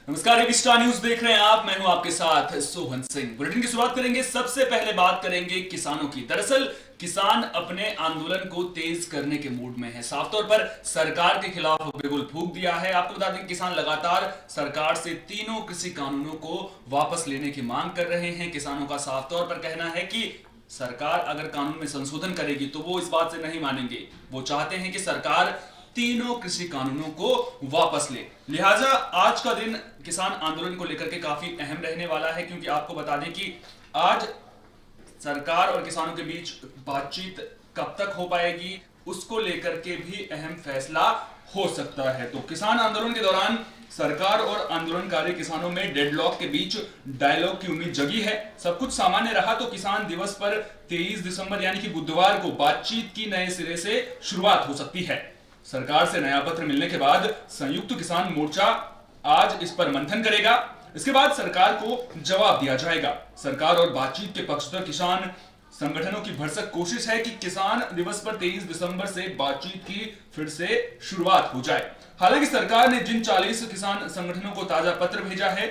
नमस्कार, एक star news देख रहे हैं आप। मैं हूं आपके साथ सोहन सिंह। बुलेटिन की शुरुआत करेंगे। सबसे पहले बात करेंगे किसानों की। दरअसल किसान अपने आंदोलन को तेज करने के मूड में है। साफ तौर पर सरकार के खिलाफ बिगुल फूंक दिया है। आपको बता दें, किसान लगातार सरकार से तीनों कृषि कानूनों को वापस लेने की मांग कर रहे हैं। किसानों का साफ तौर पर कहना है कि सरकार अगर कानून में संशोधन करेगी तो वो इस बात से नहीं मानेंगे। वो चाहते हैं कि सरकार तीनों कृषि कानूनों को वापस ले। लिहाजा आज का दिन किसान आंदोलन को लेकर के काफी अहम रहने वाला है, क्योंकि आपको बता दें कि आज सरकार और किसानों के बीच बातचीत कब तक हो पाएगी, उसको लेकर के भी अहम फैसला हो सकता है। तो किसान आंदोलन के दौरान सरकार और आंदोलनकारी किसानों में डेडलॉक के बीच डायलॉग की उम्मीद जगी है। सब कुछ सामान्य रहा तो किसान दिवस पर 23 दिसंबर यानी कि बुधवार को बातचीत की नए सिरे से शुरुआत हो सकती है। सरकार से नया पत्र मिलने के बाद संयुक्त किसान मोर्चा आज इस पर मंथन करेगा। इसके बाद सरकार को जवाब दिया जाएगा। सरकार और बातचीत के पक्षधर किसान संगठनों की भरसक कोशिश है कि किसान दिवस पर 23 दिसंबर से बातचीत की फिर से शुरुआत हो जाए। हालांकि सरकार ने जिन 40 किसान संगठनों को ताजा पत्र भेजा है,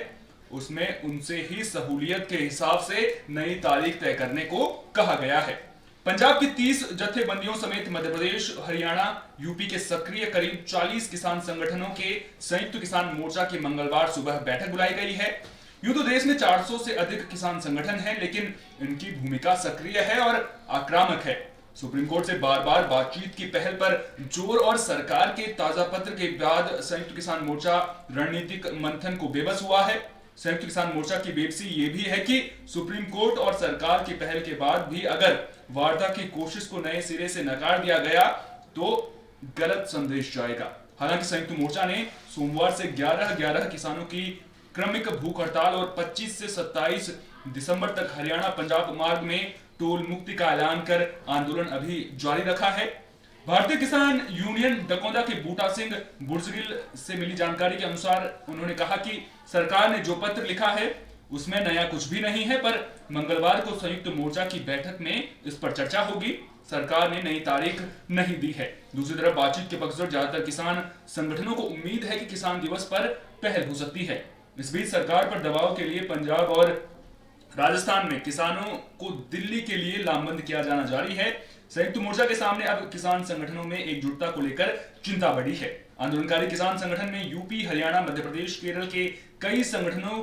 उसमें उनसे ही सहूलियत के हिसाब से नई तारीख तय करने को कहा गया है। पंजाब की 30 जत्थेबंदियों समेत मध्य प्रदेश, हरियाणा, यूपी के सक्रिय करीब 40 किसान संगठनों के संयुक्त किसान मोर्चा की मंगलवार सुबह बैठक बुलाई गई है। यूं तो देश में 400 से अधिक किसान संगठन हैं, लेकिन इनकी भूमिका सक्रिय है और आक्रामक है। सुप्रीम कोर्ट से बार बार बातचीत की पहल पर जोर और सरकार के ताजा पत्र के बाद संयुक्त किसान मोर्चा रणनीतिक मंथन को बेबस हुआ है। संयुक्त किसान मोर्चा की बेबसी ये भी है कि सुप्रीम कोर्ट और सरकार की पहल के बाद भी अगर वार्ता की कोशिश को नए सिरे से नकार दिया गया तो गलत संदेश जाएगा। हालांकि संयुक्त मोर्चा ने सोमवार से 11-11 किसानों की क्रमिक भूख हड़ताल और 25 से 27 दिसंबर तक हरियाणा पंजाब मार्ग में टोल मुक्ति का ऐलान कर आंदोलन अभी जारी रखा है। भारतीय किसान यूनियन डकोंदा के बूटा सिंह बुर्जगिल से मिली जानकारी के अनुसार उन्होंने कहा कि सरकार ने जो पत्र लिखा है उसमें नया कुछ भी नहीं है, पर मंगलवार को संयुक्त मोर्चा की बैठक में इस पर चर्चा होगी। सरकार ने नई तारीख नहीं दी है। दूसरी तरफ बातचीत के पक्षधर ज्यादातर किसान संगठनों को उम्मीद है कि किसान दिवस पर पहल हो सकती है। इस बीच सरकार पर दबाव के लिए पंजाब और राजस्थान में किसानों को दिल्ली के लिए लामबंद किया जाना जारी है। संयुक्त मोर्चा के सामने अब किसान संगठनों में एकजुटता को लेकर चिंता बढ़ी है। आंदोलनकारी किसान संगठन में यूपी, हरियाणा, मध्य प्रदेश, केरल के कई संगठनों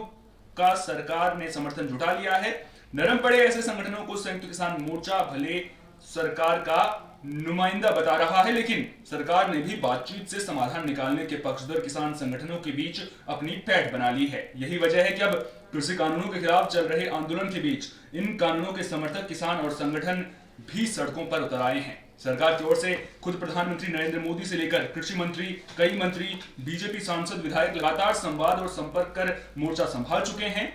का सरकार ने समर्थन जुटा लिया है। नरम पड़े ऐसे संगठनों को संयुक्त किसान मोर्चा भले सरकार का नुमाइंदा बता रहा है, लेकिन सरकार ने भी बातचीत से समाधान निकालने के पक्षधर किसान संगठनों के बीच अपनी पैठ बना ली है। यही वजह है कि अब कृषि कानूनों के खिलाफ चल रहे आंदोलन के बीच इन कानूनों के समर्थक किसान और संगठन भी सड़कों पर उतर आए हैं। सरकार की ओर से खुद प्रधानमंत्री नरेंद्र मोदी से लेकर कृषि मंत्री, कई मंत्री, बीजेपी सांसद, विधायक लगातार संवाद और संपर्क कर मोर्चा संभाल चुके हैं।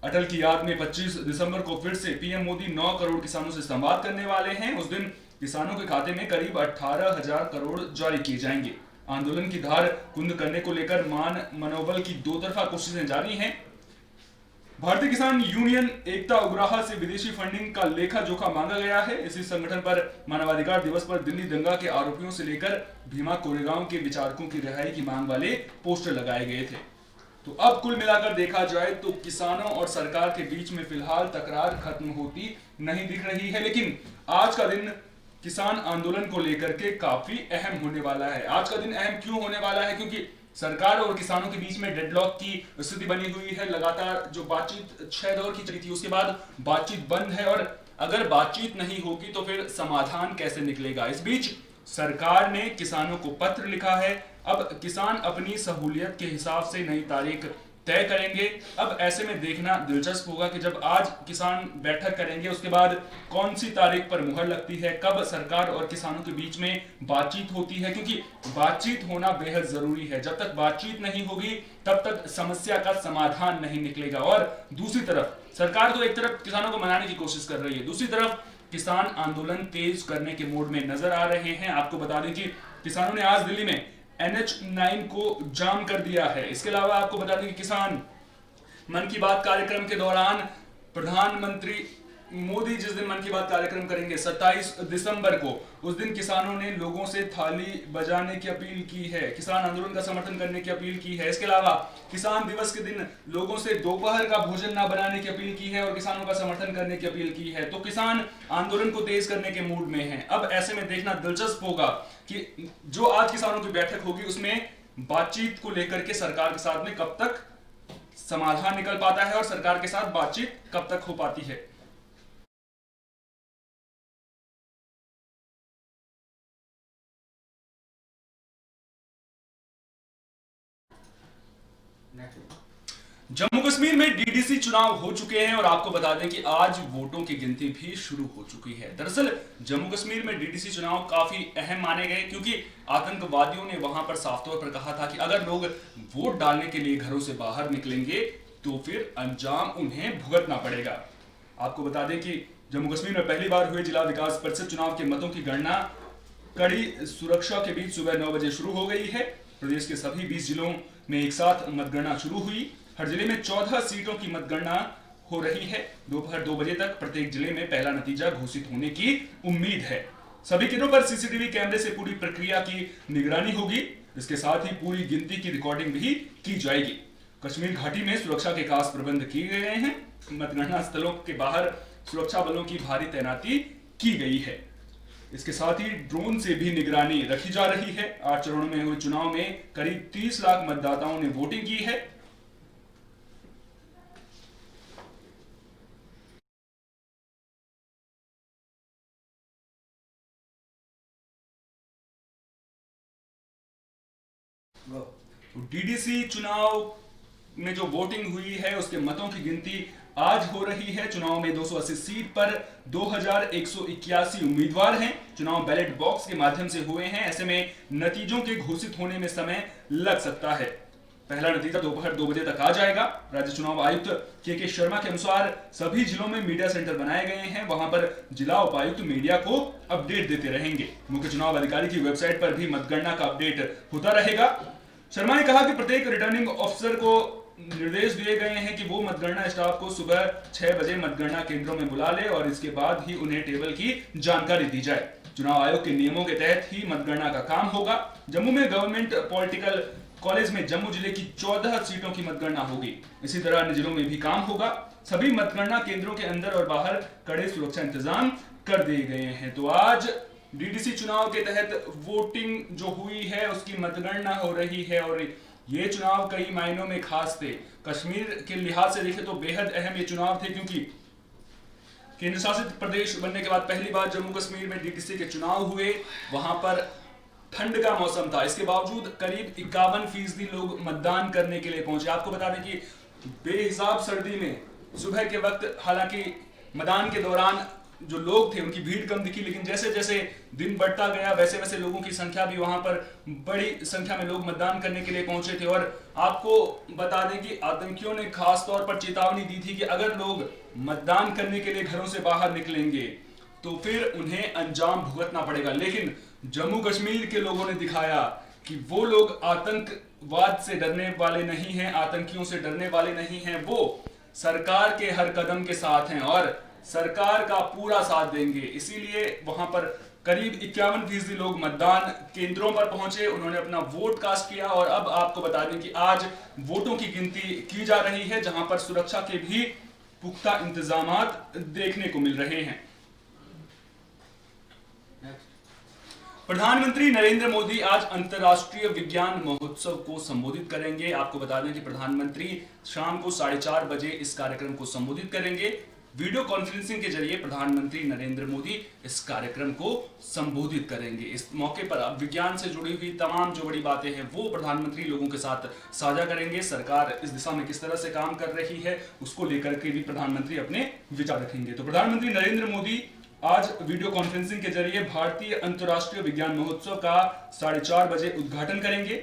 अटल की याद में 25 दिसंबर को फिर से पीएम मोदी 9 करोड़ किसानों से संवाद करने वाले हैं। उस दिन किसानों के खाते में करीब 18,000 करोड़ जारी किए जाएंगे। आंदोलन की धार कुंद करने को लेकर मनोबल की दो तरफा कोशिशें जारी हैं। भारतीय किसान यूनियन एकता उग्राहा से विदेशी फंडिंग का लेखा जोखा मांगा गया है। इसी संगठन पर मानवाधिकार दिवस पर दिल्ली दंगा के आरोपियों से लेकर भीमा कोरेगांव के विचारकों की रिहाई की मांग वाले पोस्टर लगाए गए थे। तो अब कुल मिलाकर देखा जाए तो किसानों और सरकार के बीच में फिलहाल तकरार खत्म होती नहीं दिख रही है, लेकिन आज का दिन किसान आंदोलन को लेकर के काफी अहम होने वाला है। आज का दिन अहम क्यों होने वाला है? क्योंकि सरकार और किसानों के बीच में डेडलॉक की स्थिति बनी हुई है। लगातार जो बातचीत 6 दौर की चली थी, उसके बाद बातचीत बंद है और अगर बातचीत नहीं होगी तो फिर समाधान कैसे निकलेगा? इस बीच सरकार ने किसानों को पत्र लिखा है। अब किसान अपनी सहूलियत के हिसाब से नई तारीख तय करेंगे। अब ऐसे में देखना दिलचस्प होगा कि जब आज किसान बैठक करेंगे, उसके बाद कौन सी तारीख पर मुहर लगती है, कब सरकार और किसानों के बीच में बातचीत होती है, क्योंकि बातचीत होना बेहद जरूरी है। जब तक बातचीत नहीं होगी तब तक समस्या का समाधान नहीं निकलेगा। और दूसरी तरफ सरकार तो एक तरफ किसानों को मनाने की कोशिश कर रही है, दूसरी तरफ किसान आंदोलन तेज करने के मूड में नजर आ रहे हैं। आपको बता दें कि किसानों ने आज दिल्ली में NH9 को जाम कर दिया है। इसके अलावा आपको बता दें कि किसान मन की बात कार्यक्रम के दौरान प्रधानमंत्री मोदी जिस दिन मन की बात कार्यक्रम करेंगे 27 दिसंबर को, उस दिन किसानों ने लोगों से थाली बजाने की अपील की है, किसान आंदोलन का समर्थन करने की अपील की है। इसके अलावा किसान दिवस के दिन लोगों से दोपहर का भोजन ना बनाने की अपील की है और किसानों का समर्थन करने की अपील की है। तो किसान आंदोलन को तेज करने के मूड में हैं। अब ऐसे में देखना दिलचस्प होगा कि जो आज किसानों की बैठक होगी उसमें बातचीत को लेकर के सरकार के साथ में कब तक समाधान निकल पाता है और सरकार के साथ बातचीत कब तक हो पाती है। जम्मू कश्मीर में डीडीसी चुनाव हो चुके हैं और आपको बता दें कि आज वोटों की गिनती भी शुरू हो चुकी है। दरअसल जम्मू कश्मीर में डीडीसी चुनाव काफी अहम माने गए क्योंकि आतंकवादियों ने वहां पर साफ तौर पर कहा था कि अगर लोग वोट डालने के लिए घरों से बाहर निकलेंगे तो फिर अंजाम उन्हें भुगतना पड़ेगा। आपको बता दें कि जम्मू कश्मीर में पहली बार हुए जिला विकास परिषद चुनाव के मतों की गणना कड़ी सुरक्षा के बीच सुबह 9 बजे शुरू हो गई है। प्रदेश के सभी 20 जिलों में एक साथ मतगणना शुरू हुई। हर जिले में 14 सीटों की मतगणना हो रही है। दोपहर 2 बजे तक प्रत्येक जिले में पहला नतीजा घोषित होने की उम्मीद है। सभी केंद्रों पर सीसीटीवी कैमरे से पूरी प्रक्रिया की निगरानी होगी। इसके साथ ही पूरी गिनती की रिकॉर्डिंग भी की जाएगी। कश्मीर घाटी में सुरक्षा के खास प्रबंध किए गए हैं। मतगणना स्थलों के बाहर सुरक्षा बलों की भारी तैनाती की गई है। इसके साथ ही ड्रोन से भी निगरानी रखी जा रही है। 8 चरणों में हुए चुनाव में करीब 30 लाख मतदाताओं ने वोटिंग की है। डीडीसी चुनाव में जो वोटिंग हुई है उसके मतों की गिनती आज हो रही है। चुनाव में 280 सीट पर 2181 उम्मीदवार हैं। चुनाव बैलेट बॉक्स के माध्यम से हुए हैं। ऐसे में नतीजों के घोषित होने में समय लग सकता है। पहला नतीजा दोपहर 2 बजे तक आ जाएगा। राज्य चुनाव आयुक्त के शर्मा के अनुसार सभी जिलों में मीडिया सेंटर बनाए गए हैं। वहां पर जिला उपायुक्त मीडिया को अपडेट देते रहेंगे। मुख्य चुनाव अधिकारी की वेबसाइट पर भी मतगणना का अपडेट होता रहेगा। शर्मा ने कहा कि प्रत्येक रिटर्निंग ऑफिसर को निर्देश दिए गए हैं कि वो मतगणना स्टाफ को सुबह 6 बजे मतगणना केंद्रों में बुला ले और इसके बाद ही उन्हें टेबल की जानकारी दी जाए। चुनाव आयोग के नियमों के तहत ही मतगणना का काम होगा। जम्मू में गवर्नमेंट पॉलिटिकल कॉलेज में जम्मू जिले की 14 सीटों की मतगणना होगी। इसी तरह अन्य जिलों में भी काम होगा। सभी मतगणना केंद्रों के अंदर और बाहर कड़े सुरक्षा इंतजाम कर दिए गए हैं। तो आज डीडीसी चुनाव के तहत वोटिंग जो हुई है उसकी मतगणना हो रही है और ये चुनाव कई मायनों में खास थे। कश्मीर के लिहाज से देखें तो बेहद अहम ये चुनाव थे क्योंकि केंद्र शासित प्रदेश बनने के बाद पहली बार जम्मू कश्मीर में डीडीसी के चुनाव हुए। वहां पर ठंड का मौसम था। इसके बावजूद करीब 51% लोग मतदान करने के लिए पहुंचे। आपको बता दें कि बेहिसाब सर्दी में सुबह के वक्त हालांकि मतदान के दौरान जो लोग थे उनकी भीड़ कम दिखी, लेकिन जैसे जैसे दिन बढ़ता गया वैसे वैसे लोगों की संख्या भी वहां पर बड़ी संख्या में लोग मतदान करने के लिए पहुंचे थे। और आपको बता दें कि आतंकियों ने खास तौर पर चेतावनी दी थी कि अगर लोग मतदान करने के लिए घरों से बाहर निकलेंगे तो फिर उन्हें अंजाम भुगतना पड़ेगा। लेकिन जम्मू कश्मीर के लोगों ने दिखाया कि वो लोग आतंकवाद से डरने वाले नहीं हैं, आतंकियों से डरने वाले नहीं हैं। वो सरकार के हर कदम के साथ हैं और सरकार का पूरा साथ देंगे। इसीलिए वहां पर करीब 51% लोग मतदान केंद्रों पर पहुंचे, उन्होंने अपना वोट कास्ट किया। और अब आपको बता दें कि आज वोटों की गिनती की जा रही है जहां पर सुरक्षा के भी पुख्ता इंतजामात देखने को मिल रहे हैं। प्रधानमंत्री नरेंद्र मोदी आज अंतर्राष्ट्रीय विज्ञान महोत्सव को संबोधित करेंगे। आपको बता दें कि प्रधानमंत्री शाम को 4:30 बजे इस कार्यक्रम को संबोधित करेंगे। वीडियो कॉन्फ्रेंसिंग के जरिए प्रधानमंत्री नरेंद्र मोदी इस कार्यक्रम को संबोधित करेंगे। इस मौके पर अब विज्ञान से जुड़ी हुई तमाम जो बड़ी बातें हैं वो प्रधानमंत्री लोगों के साथ साझा करेंगे। सरकार इस दिशा में किस तरह से काम कर रही है उसको लेकर के भी प्रधानमंत्री अपने विचार रखेंगे। तो प्रधानमंत्री नरेंद्र मोदी आज वीडियो कॉन्फ्रेंसिंग के जरिए भारतीय अंतर्राष्ट्रीय विज्ञान महोत्सव का 4:30 बजे उद्घाटन करेंगे।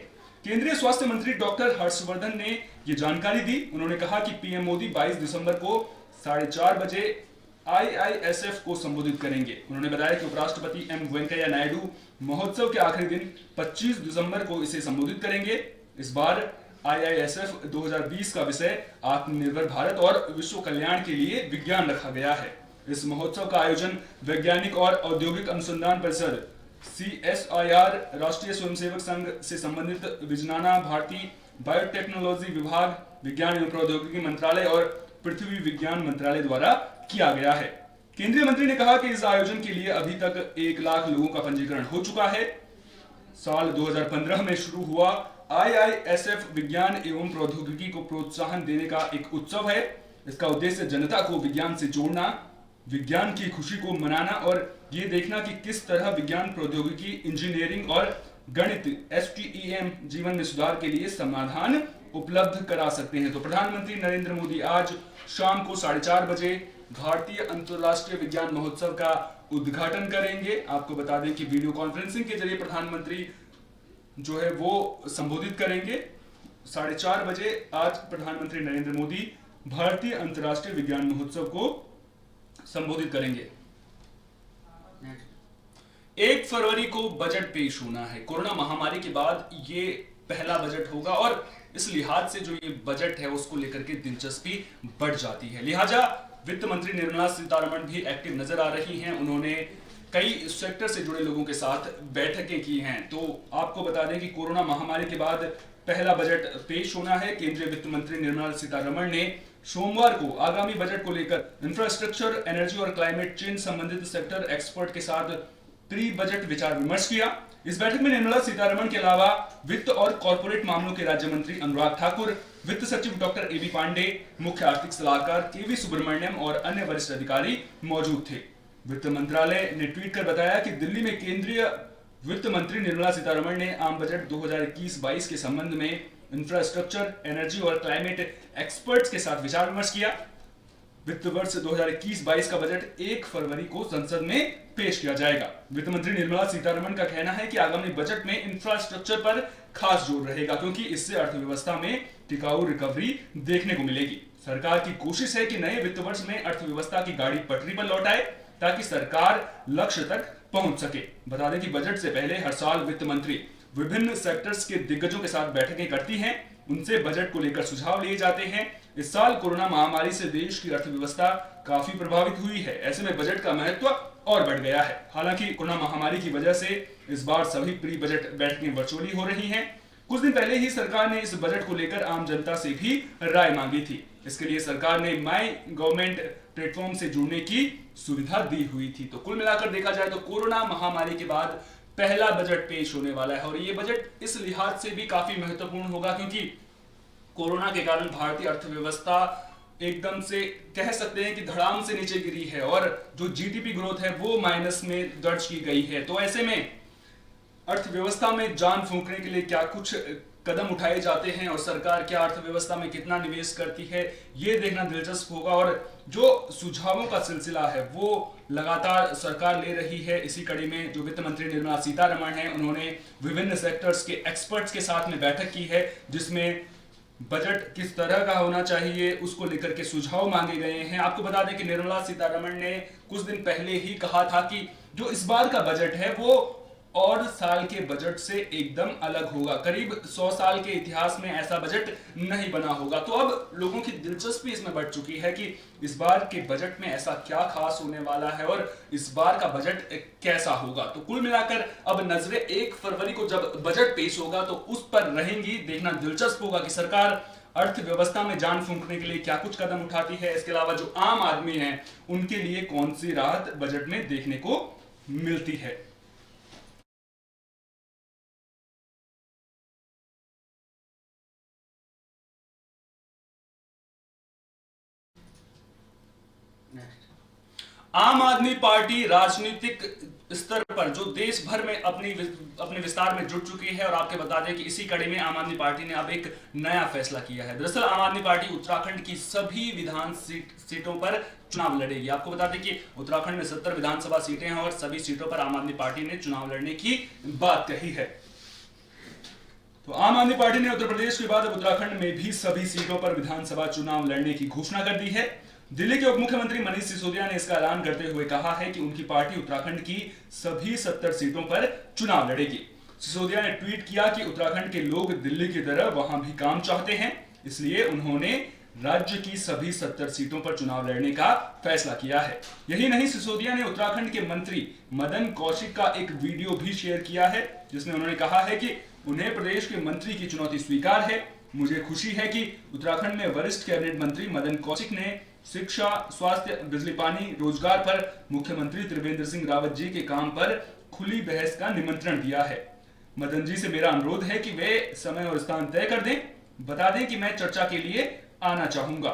केंद्रीय स्वास्थ्य मंत्री डॉक्टर हर्षवर्धन ने ये जानकारी दी। उन्होंने कहा कि पीएम मोदी 22 दिसंबर को 4:30 बजे IISF को संबोधित करेंगे। उन्होंने बताया कि उपराष्ट्रपति एम वेंकैया नायडू महोत्सव के आखिरी दिन 25 दिसंबर को इसे संबोधित करेंगे। इस बार IISF 2020 का विषय आत्मनिर्भर भारत और विश्व कल्याण के लिए विज्ञान रखा गया है। इस महोत्सव का आयोजन वैज्ञानिक और औद्योगिक अनुसंधान परिषद CSIR, राष्ट्रीय स्वयंसेवक संघ से संबंधित विजनाना, भारतीय बायोटेक्नोलॉजी विभाग, विज्ञान एवं प्रौद्योगिकी मंत्रालय और पृथ्वी विज्ञान मंत्रालय द्वारा किया गया है। केंद्रीय मंत्री ने कहा कि इस आयोजन के लिए अभी तक 1 लाख लोगों का पंजीकरण हो चुका है। साल 2015 में शुरू हुआ IISF विज्ञान एवं प्रौद्योगिकी को प्रोत्साहन देने का एक उत्सव है। इसका उद्देश्य जनता को विज्ञान से जोड़ना, विज्ञान की खुशी को मनाना और ये देखना कि किस तरह विज्ञान, प्रौद्योगिकी, इंजीनियरिंग और गणित STEM जीवन में सुधार के लिए समाधान उपलब्ध करा सकते हैं। तो प्रधानमंत्री नरेंद्र मोदी आज शाम को 4:30 बजे भारतीय अंतरराष्ट्रीय विज्ञान महोत्सव का उद्घाटन करेंगे। आपको बता दें कि वीडियो कॉन्फ्रेंसिंग के जरिए प्रधानमंत्री जो है वो संबोधित करेंगे। 4:30 बजे आज प्रधानमंत्री नरेंद्र मोदी भारतीय अंतरराष्ट्रीय विज्ञान महोत्सव को संबोधित करेंगे। 1 फरवरी को बजट पेश होना है। कोरोना महामारी के बाद ये पहला बजट होगा और इस लिहाज से जो ये बजट है उसको लेकर के दिलचस्पी बढ़ जाती है। लिहाजा वित्त मंत्री निर्मला सीतारमण भी एक्टिव नजर आ रही हैं। उन्होंने कई सेक्टर से जुड़े लोगों के साथ बैठकें की हैं। तो आपको बता दें कि कोरोना महामारी के बाद पहला बजट पेश होना है। केंद्रीय वित्त मंत्री निर्मला सीतारमण ने सोमवार को आगामी बजट को लेकर इंफ्रास्ट्रक्चर, एनर्जी और क्लाइमेट चेंज संबंधित सेक्टर एक्सपर्ट के साथ प्री बजट विचार विमर्श किया। इस बैठक में निर्मला सीतारमण के अलावा वित्त और कॉर्पोरेट मामलों के राज्य मंत्री अनुराग ठाकुर, वित्त सचिव डॉक्टर AB पांडे, मुख्य आर्थिक सलाहकार KV सुब्रमण्यम और अन्य वरिष्ठ अधिकारी मौजूद थे। वित्त मंत्रालय ने ट्वीट कर बताया कि दिल्ली में केंद्रीय वित्त मंत्री निर्मला सीतारमण ने आम बजट 2021-22 के संबंध में इंफ्रास्ट्रक्चर, एनर्जी और क्लाइमेट एक्सपर्ट्स के साथ विचार विमर्श किया। वित्त वर्ष 2021-22 का बजट 1 फरवरी को संसद में पेश किया जाएगा। वित्त मंत्री निर्मला सीतारमण का कहना है कि आगामी बजट में इंफ्रास्ट्रक्चर पर खास जोर रहेगा, क्योंकि इससे अर्थव्यवस्था में टिकाऊ रिकवरी देखने को मिलेगी। सरकार की कोशिश है कि नए वित्त वर्ष में अर्थव्यवस्था की गाड़ी पटरी पर लौट आए ताकि सरकार लक्ष्य तक पहुंच सके। बता दें कि बजट से पहले हर साल वित्त मंत्री विभिन्न सेक्टर्स के दिग्गजों के साथ बैठकें करती हैं, उनसे बजट को लेकर सुझाव लिए जाते हैं। इस साल कोरोना महामारी से देश की अर्थव्यवस्था काफी प्रभावित हुई है। ऐसे में बजट का महत्व और बढ़ गया है। हालांकि कोरोना महामारी की वजह से इस बार सभी प्री बजट बैठकें वर्चुअली हो रही हैं। कुछ दिन पहले ही सरकार ने इस बजट को लेकर आम जनता से भी राय मांगी थी। इसके लिए सरकार ने माई गवर्नमेंट प्लेटफॉर्म से जुड़ने की सुविधा दी हुई थी। तो कुल मिलाकर देखा जाए तो कोरोना महामारी के बाद पहला बजट पेश होने वाला है और ये बजट इस लिहाज से भी काफी महत्वपूर्ण होगा क्योंकि कोरोना के कारण भारतीय अर्थव्यवस्था एकदम से कह सकते हैं कि धड़ाम से नीचे गिरी है और जो GDP ग्रोथ है वो माइनस में दर्ज की गई है। तो ऐसे में अर्थव्यवस्था में जान फूंकने के लिए क्या कुछ कदम उठाए जाते हैं और सरकार क्या अर्थव्यवस्था में कितना निवेश करती है, ये देखना दिलचस्प होगा। और जो सुझावों का सिलसिला है वो लगातार सरकार ले रही है। इसी कड़ी में जो वित्त मंत्री निर्मला सीतारमण हैं, उन्होंने विभिन्न सेक्टर्स के एक्सपर्ट्स के साथ में बैठक की है, जिसमें बजट किस तरह का होना चाहिए उसको लेकर के सुझाव मांगे गए हैं। आपको बता दें कि निर्मला सीतारमण ने कुछ दिन पहले ही कहा था कि जो इस बार का बजट है वो और साल के बजट से एकदम अलग होगा। करीब 100 साल के इतिहास में ऐसा बजट नहीं बना होगा। तो अब लोगों की दिलचस्पी इसमें बढ़ चुकी है कि इस बार के बजट में ऐसा क्या खास होने वाला है और इस बार का बजट कैसा होगा। तो कुल मिलाकर अब नजरें 1 फरवरी को जब बजट पेश होगा तो उस पर रहेंगी। देखना दिलचस्प होगा कि सरकार अर्थव्यवस्था में जान फूंकने के लिए क्या कुछ कदम उठाती है। इसके अलावा जो आम आदमी है उनके लिए कौन सी राहत बजट में देखने को मिलती है। आम आदमी पार्टी राजनीतिक स्तर पर जो देश भर में अपने विस्तार में जुट चुकी है और आपके बता दें कि इसी कड़ी में आम आदमी पार्टी ने अब एक नया फैसला किया है। दरअसल आम आदमी पार्टी उत्तराखंड की सभी विधान सीटों पर चुनाव लड़ेगी। आपको बता दें कि उत्तराखंड में 70 विधानसभा सीटें हैं और सभी सीटों पर आम आदमी पार्टी ने चुनाव लड़ने की बात कही है। तो आम आदमी पार्टी ने उत्तर प्रदेश के बाद अब उत्तराखंड में भी सभी सीटों पर विधानसभा चुनाव लड़ने की घोषणा कर दी है। दिल्ली के उप मुख्यमंत्री मनीष सिसोदिया ने इसका ऐलान करते हुए कहा है कि उनकी पार्टी उत्तराखंड की सभी 70 सीटों पर चुनाव लड़ेगी। सिसोदिया ने ट्वीट किया कि उत्तराखंड के लोग दिल्ली की तरह वहां भी काम चाहते हैं, इसलिए उन्होंने राज्य की सभी 70 सीटों पर चुनाव लड़ने का फैसला किया है। यही नहीं, सिसोदिया ने उत्तराखंड के मंत्री मदन कौशिक का एक वीडियो भी शेयर किया है, जिसमें उन्होंने कहा है कि उन्हें प्रदेश के मंत्री की चुनौती स्वीकार है। मुझे खुशी है कि उत्तराखंड में वरिष्ठ कैबिनेट मंत्री मदन कौशिक ने शिक्षा, स्वास्थ्य, बिजली पानी, रोजगार पर मुख्यमंत्री त्रिवेंद्र सिंह रावत जी के काम पर खुली बहस का निमंत्रण दिया है। मदन जी से मेरा अनुरोध है कि वे समय और स्थान तय कर दें, बता दें कि मैं चर्चा के लिए आना चाहूंगा।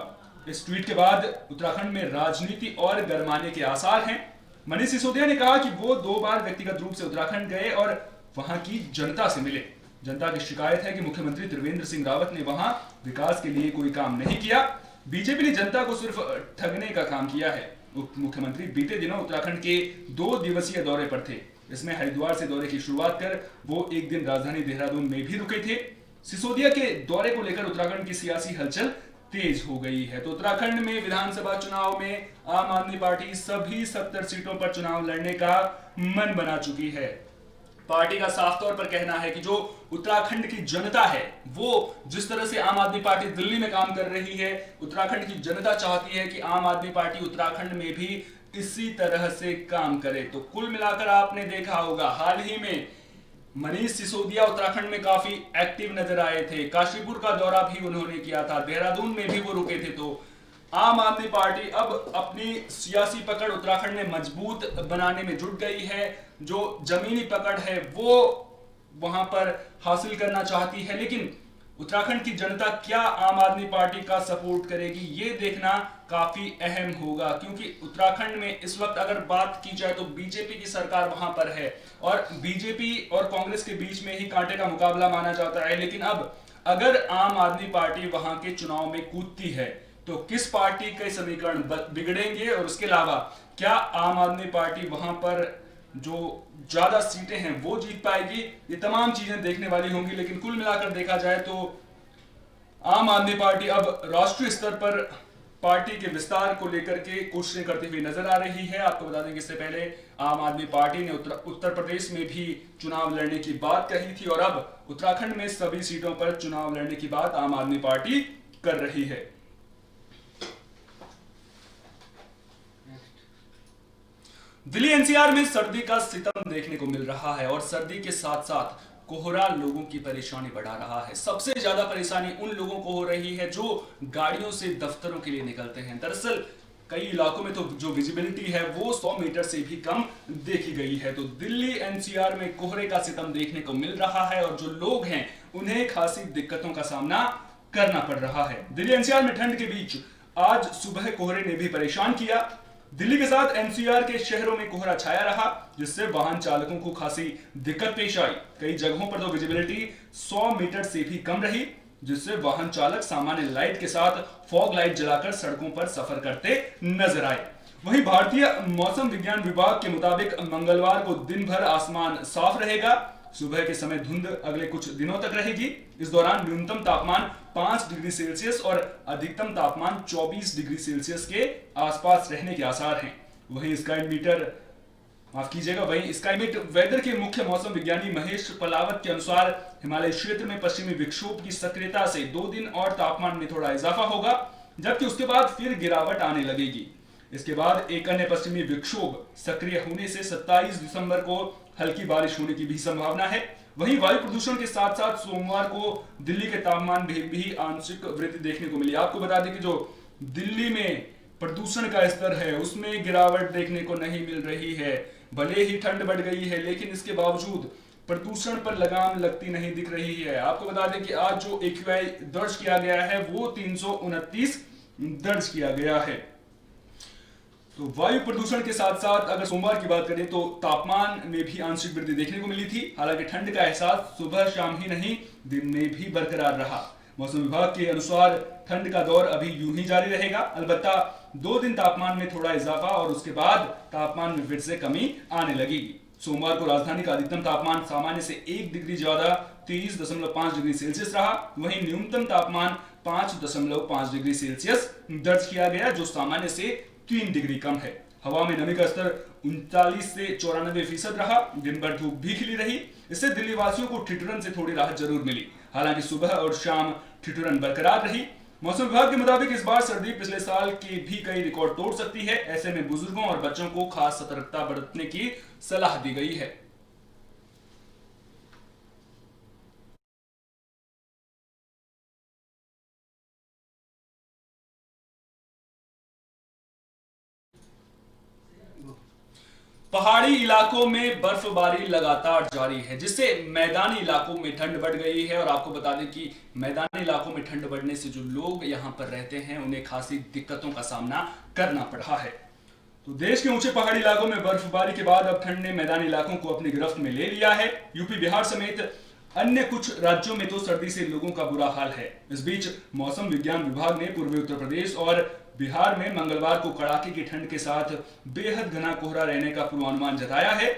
इस ट्वीट के बाद उत्तराखंड में राजनीति और गरमाने के आसार हैं। मनीष सिसोदिया ने कहा कि वो 2 बार व्यक्तिगत रूप से उत्तराखंड गए और वहां की जनता से मिले। जनता की शिकायत है कि मुख्यमंत्री त्रिवेंद्र सिंह रावत ने वहां विकास के लिए कोई काम नहीं किया। बीजेपी ने जनता को सिर्फ ठगने का काम किया है। उप मुख्यमंत्री बीते दिनों उत्तराखंड के 2 दिवसीय दौरे पर थे। इसमें हरिद्वार से दौरे की शुरुआत कर वो एक दिन राजधानी देहरादून में भी रुके थे। सिसोदिया के दौरे को लेकर उत्तराखंड की सियासी हलचल तेज हो गई है। तो उत्तराखंड में विधानसभा चुनाव में आम आदमी पार्टी सभी 70 सीटों पर चुनाव लड़ने का मन बना चुकी है। पार्टी का साफ तौर पर कहना है कि जो उत्तराखंड की जनता है, वो जिस तरह से आम आदमी पार्टी दिल्ली में काम कर रही है, उत्तराखंड की जनता चाहती है कि आम आदमी पार्टी उत्तराखंड में भी इसी तरह से काम करे। तो कुल मिलाकर आपने देखा होगा, हाल ही में मनीष सिसोदिया उत्तराखंड में काफी एक्टिव नजर आए थे। काशीपुर का दौरा भी उन्होंने किया था, देहरादून में भी वो रुके थे। तो आम आदमी पार्टी अब अपनी सियासी पकड़ उत्तराखंड में मजबूत बनाने में जुट गई है। जो जमीनी पकड़ है वो वहां पर हासिल करना चाहती है, लेकिन उत्तराखंड की जनता क्या आम आदमी पार्टी का सपोर्ट करेगी, ये देखना काफी अहम होगा। क्योंकि उत्तराखंड में इस वक्त अगर बात की जाए तो बीजेपी की सरकार वहां पर है और बीजेपी और कांग्रेस के बीच में ही कांटे का मुकाबला माना जाता है। लेकिन अब अगर आम आदमी पार्टी वहां के चुनाव में कूदती है तो किस पार्टी के समीकरण बिगड़ेंगे और उसके अलावा क्या आम आदमी पार्टी वहां पर जो ज्यादा सीटें हैं वो जीत पाएगी, ये तमाम चीजें देखने वाली होंगी। लेकिन कुल मिलाकर देखा जाए तो आम आदमी पार्टी अब राष्ट्रीय स्तर पर पार्टी के विस्तार को लेकर के कोशिशें करती हुई नजर आ रही है। आपको बता दें कि इससे पहले आम आदमी पार्टी ने उत्तर प्रदेश में भी चुनाव लड़ने की बात कही थी और अब उत्तराखंड में सभी सीटों पर चुनाव लड़ने की बात आम आदमी पार्टी कर रही है। दिल्ली एनसीआर में सर्दी का सितम देखने को मिल रहा है और सर्दी के साथ साथ कोहरा लोगों की परेशानी बढ़ा रहा है। सबसे ज्यादा परेशानी उन लोगों को हो रही है जो गाड़ियों से दफ्तरों के लिए निकलते हैं। दरअसल कई इलाकों में तो जो विजिबिलिटी है वो 100 मीटर से भी कम देखी गई है। तो दिल्ली एनसीआर में कोहरे का सितम देखने को मिल रहा है और जो लोग हैं उन्हें खासी दिक्कतों का सामना करना पड़ रहा है। दिल्ली एनसीआर में ठंड के बीच आज सुबह कोहरे ने भी परेशान किया। दिल्ली के साथ एनसीआर के शहरों में कोहरा छाया रहा, जिससे वाहन चालकों को खासी दिक्कत पेश आई। कई जगहों पर तो विजिबिलिटी 100 मीटर से भी कम रही, जिससे वाहन चालक सामान्य लाइट के साथ फॉग लाइट जलाकर सड़कों पर सफर करते नजर आए। वहीं भारतीय मौसम विज्ञान विभाग के मुताबिक मंगलवार को दिन भर आसमान साफ रहेगा। सुबह के समय धुंध अगले कुछ दिनों तक रहेगी। इस दौरान न्यूनतम तापमान 5 डिग्री सेल्सियस और अधिकतम तापमान 24 डिग्री सेल्सियस के आसपास रहने के आसार हैं। वहीं स्काईमेट वेदर के मुख्य मौसम विज्ञानी महेश पलावत के अनुसार हिमालय क्षेत्र में पश्चिमी विक्षोभ की सक्रियता से 2 दिन और तापमान में थोड़ा इजाफा होगा, जबकि उसके बाद फिर गिरावट आने लगेगी। इसके बाद एक अन्य पश्चिमी विक्षोभ सक्रिय होने से 27 दिसंबर को हल्की बारिश होने की भी संभावना है। वहीं वायु प्रदूषण के साथ साथ सोमवार को दिल्ली के तापमान में भी आंशिक वृद्धि देखने को मिली। आपको बता दें कि जो दिल्ली में प्रदूषण का स्तर है उसमें गिरावट देखने को नहीं मिल रही है। भले ही ठंड बढ़ गई है लेकिन इसके बावजूद प्रदूषण पर लगाम लगती नहीं दिख रही है। आपको बता दें कि आज जो AQI दर्ज किया गया है वो 329 दर्ज किया गया है। तो वायु प्रदूषण के साथ साथ अगर सोमवार की बात करें तो तापमान में भी आंशिक वृद्धि देखने को मिली थी। हालांकि ठंड का एहसास सुबह शाम ही नहीं दिन में भी बरकरार रहा। मौसम विभाग के अनुसार ठंड का दौर अभी यूं ही जारी रहेगा। अलबत्ता 2 दिन तापमान में थोड़ा इजाफा और उसके बाद तापमान में फिर से कमी आने लगेगी। सोमवार को राजधानी का अधिकतम तापमान सामान्य से 1 डिग्री ज्यादा 23.5 डिग्री सेल्सियस रहा। वहीं न्यूनतम तापमान 5.5 डिग्री सेल्सियस दर्ज किया गया, जो सामान्य से 3 डिग्री कम है। हवा में नमी का स्तर 39 से 94% रहा। दिन भर धूप भी खिली रही। इससे दिल्ली वासियों को ठिठुरन से थोड़ी राहत जरूर मिली। हालांकि सुबह और शाम ठिठुरन बरकरार रही। मौसम विभाग के मुताबिक इस बार सर्दी पिछले साल के भी कई रिकॉर्ड तोड़ सकती है। ऐसे में बुजुर्गों और बच्चों को खास सतर्कता बरतने की सलाह दी गई है। पहाड़ी इलाकों में बर्फबारी लगातार जारी है, जिससे मैदानी इलाकों में ठंड बढ़ गई है। और आपको बता दें कि मैदानी इलाकों में ठंड बढ़ने से जो लोग यहां पर रहते हैं उन्हें खासी दिक्कतों का सामना करना पड़ रहा है। तो देश के ऊंचे पहाड़ी इलाकों में बर्फबारी के बाद अब ठंड ने मैदानी इलाकों को अपनी गिरफ्त में ले लिया है। यूपी, बिहार समेत अन्य कुछ राज्यों में तो सर्दी से लोगों का बुरा हाल है। इस बीच मौसम विज्ञान विभाग ने पूर्वी उत्तर प्रदेश और बिहार में मंगलवार को कड़ाके की ठंड के साथ बेहद घना कोहरा रहने का पूर्वानुमान जताया है।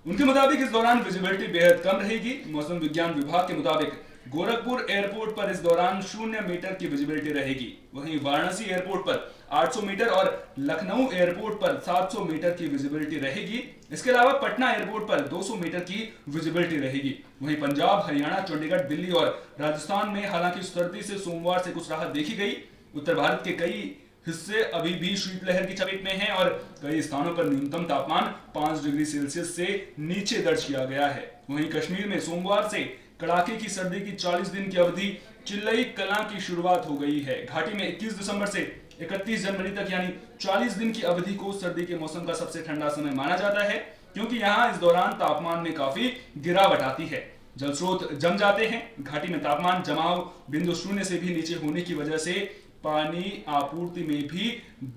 उनके मुताबिक इस दौरान विजिबिलिटी बेहद कम रहेगी। मौसम विज्ञान विभाग के मुताबिक गोरखपुर एयरपोर्ट पर इस दौरान 0 मीटर की विजिबिलिटी रहेगी। वहीं वाराणसी एयरपोर्ट पर 800 मीटर और लखनऊ एयरपोर्ट पर 700 मीटर की विजिबिलिटी रहेगी। इसके अलावा पटना एयरपोर्ट पर 200 मीटर की विजिबिलिटी रहेगी। वहीं पंजाब, हरियाणा, चंडीगढ़, दिल्ली और राजस्थान में हालांकि सर्दी से सोमवार से कुछ राहत देखी गई। उत्तर भारत के कई हिस्से अभी भी शीतलहर की चपेट में हैं और कई स्थानों पर न्यूनतम तापमान 5 डिग्री सेल्सियस से नीचे दर्ज किया गया है। वहीं कश्मीर में सोमवार से कड़ाके की सर्दी की 40 दिन की अवधि चिल्लई कलां की शुरुआत हो गई है। घाटी में 21 दिसंबर से 31 जनवरी तक यानी 40 दिन की अवधि को सर्दी के मौसम का सबसे ठंडा समय माना जाता है, क्योंकि यहाँ इस दौरान तापमान में काफी गिरावट आती है। जल स्रोत जम जाते हैं। घाटी में तापमान जमाव बिंदु 0 से भी नीचे होने की वजह से पानी आपूर्ति में भी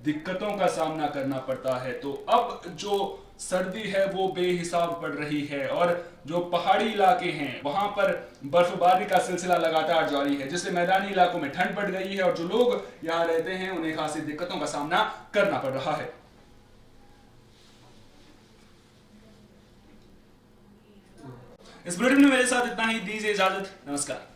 दिक्कतों का सामना करना पड़ता है। तो अब जो सर्दी है वो बेहिसाब पड़ रही है और जो पहाड़ी इलाके हैं वहां पर बर्फबारी का सिलसिला लगातार जारी है, जिससे मैदानी इलाकों में ठंड बढ़ गई है और जो लोग यहां रहते हैं उन्हें खासी दिक्कतों का सामना करना पड़ रहा है। इस बुलेटिन में मेरे साथ इतना ही। दीजिए इजाजत। नमस्कार।